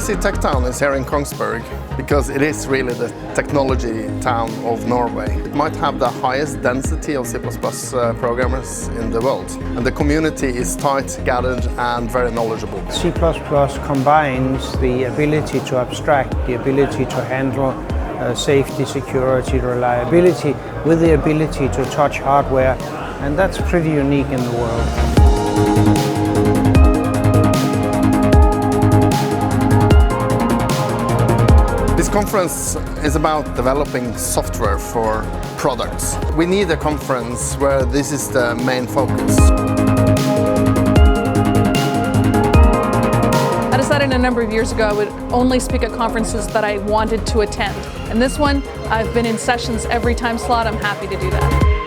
NDC TechTown is here in Kongsberg because it is really the technology town of Norway. It might have the highest density of C++ programmers in the world. And the community is tight, gathered and very knowledgeable. C++ combines the ability to abstract, the ability to handle safety, security, reliability with the ability to touch hardware, and that's pretty unique in the world. This conference is about developing software for products. We need a conference where this is the main focus. I decided a number of years ago I would only speak at conferences that I wanted to attend. And this one, I've been in sessions every time slot. I'm happy to do that.